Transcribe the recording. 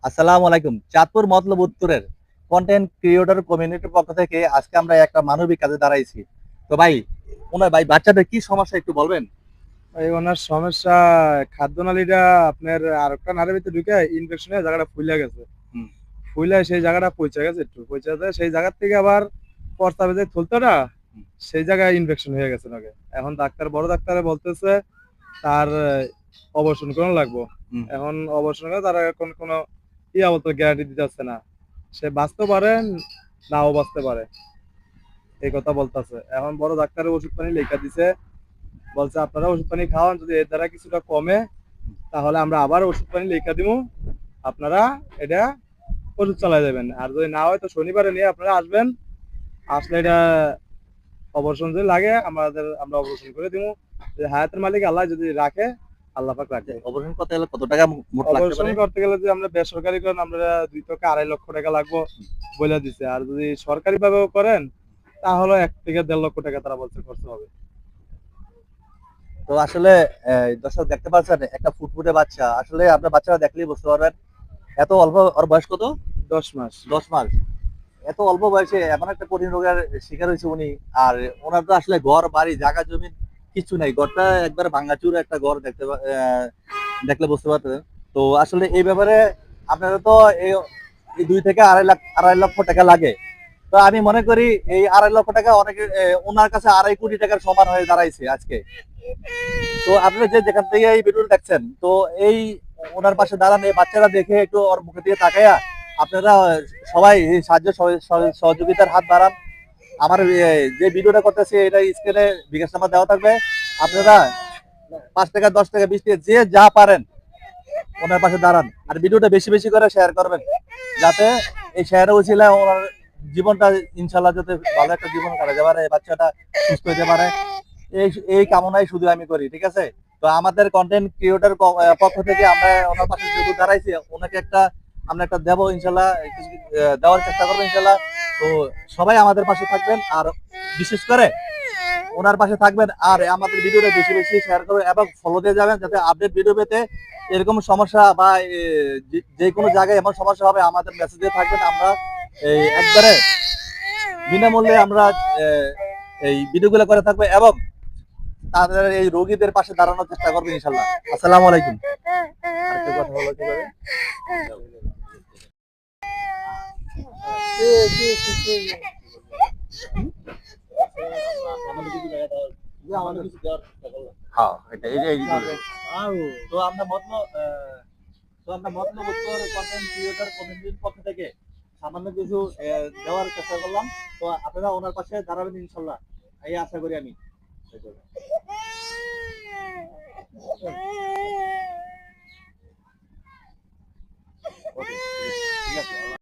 আসসালামু আলাইকুম। চাঁদপুর মতলব উত্তরের কন্টেন্ট ক্রিয়েটর কমিউনিটির পক্ষ থেকে আজকে আমরা একটা মানবিক কাজে দাঁড়াইছি। তো ভাই, ওনার ভাই বাচ্চাদের কি সমস্যা একটু বলবেন? এই ওনার সমস্যা খাদ্যনালীটা আপনার আরেকটা নাড়ের ভিতরে ঢুকে ইনফেকশন হয়ে জায়গাটা ফুলে গেছে। হুম, ফুলে সেই জায়গাটা পচে গেছে, একটু পচে যায়, সেই জায়গার থেকে আবার প্রস্তাবে যে থলতোটা হুম, সেই জায়গায় ইনফেকশন হয়ে গেছে নাকি। এখন বড় ডাক্তারে বলতেছে তার অপারেশন করানো লাগবো। হুম। এখন অপারেশন করে তারা এখন কোনো বলতে গ্যারান্টি দিতে পারছে না, সে বাঁচতে পারে নাও বাঁচতে পারে, এই কথা বলতেছে। এখন বড় ডাক্তারের ওষুধ পানি লেখা দিছে, বলছে আপনারা ওষুধ পানি খাওয়ান, যদি এর দ্বারা কিছুটা কমে তাহলে আমরা আবার ওষুধ পানি লেখা দিব, আপনারা এটা ওষুধ চালাই দেবেন। আর যদি না হয় তো শনিবারে নিয়ে আপনারা আসবেন, আসলে এটা অপারেশন যদি লাগে আমরা অপারেশন করে দিব। হায়াতের মালিক আল্লাহ যদি রাখে, আল্লাহ পাক রাখবে। অপারেশন করতে গেলে কত টাকা মোট লাগতে অপারেশন পারে? করতে গেলে যদি আমরা বেসরকারি করেন, আমরা 2 থেকে 2.5 লক্ষ বলে দিছে। আর যদি সরকারি ভাবেও করেন তাহলে 1 থেকে 1.5 লক্ষ তারা বলছে খরচ হবে। তো আসলে দর্শক দেখতে পাচ্ছেন একটা ফুটফুটে বাচ্চা। আসলে আপনার বাচ্চারা দেখলেই বুঝতে পারবেন এত অল্প। ওর বয়স কত? 10 মাস। 10 মাস। এত অল্প বয়সে এমন একটা কঠিন রোগের শিকার হয়েছে উনি। আর ওনার তো আসলে ঘর বাড়ি জায়গা জমি কিছু নাই, ঘরটা একবার ভাঙাচুর একটা ঘর দেখলে বুঝতে পারতেন। তো আসলে এই ব্যাপারে আপনারা তো এই এই 2 থেকে 2.5 লক্ষ টাকা লাগে। তো আমি মনে করি এই 2.5 লক্ষ টাকা অনেকে ওনার কাছে 2.5 কোটি টাকার সমান হয়ে দাঁড়াইছে আজকে। তো আপনারা যে যেখান থেকে এই ভিডিওটা দেখছেন, তো এই ওনার পাশে দাঁড়ান, এই বাচ্চারা দেখে একটু ওর মুখে দিয়ে তাকায়া আপনারা সবাই এই সাহায্য সহযোগিতার হাত বাড়ান। আমার যে ভিডিওটা করতেছে এটা স্ক্রিনে বিকাশ নাম্বার দেওয়া থাকবে। আপনারা 5 টাকা 10 টাকা 20 টাকা যে যা পারেন ওনার পাশে দাঁড়ান, আর ভিডিওটা বেশি বেশি করে শেয়ার করবেন, যাতে এই শেয়ারের উছিলায় ওনার জীবনটা ইনশাল্লাহ যাতে ভালো একটা জীবন কাটাতে পারে, এই বাচ্চাটা সুস্থ হতে পারে। এই এই কামনাই শুধু আমি করি, ঠিক আছে? তো আমাদের কন্টেন্ট ক্রিয়েটর পক্ষ থেকে আমরা ওনার পাশে যেহেতু দাঁড়াইছি, ওনাকে আমরা একটা দেবো ইনশাল্লাহ, দেওয়ার চেষ্টা করবো ইনশাল্লাহ। তো সবাই আমাদের পাশে থাকবেন, আর বিশেষ করে ওনার পাশে থাকবেন, আর আমাদের ভিডিওটা বেশি বেশি শেয়ার করবেন এবং ফলো দিয়ে যাবেন, যাতে আপডেট ভিডিও পেতে এরকম সমস্যা বা যে কোনো জায়গায় এমন সমস্যা হবে আমাদের মেসেজ দিয়ে থাকবেন। আমরা একবারে বিনামূল্যে আমরা এই ভিডিওগুলো করে থাকবো এবং তাদের এই রোগীদের পাশে দাঁড়ানোর চেষ্টা করবেন ইনশাল্লাহ। আসসালামু আলাইকুম। আরেকটা কথা বলো কিভাবে? হ্যাঁ, এটা এই যে তো আমরা মতলব উত্তর কন্টেন্ট ক্রিয়েটর কমিউনিটির পক্ষ থেকে সামান্য কিছু দেওয়ার চেষ্টা করলাম। তো আপনারা ওনার পাশে দাঁড়াবেন ইনশাল্লাহ, এই আশা করি আমি।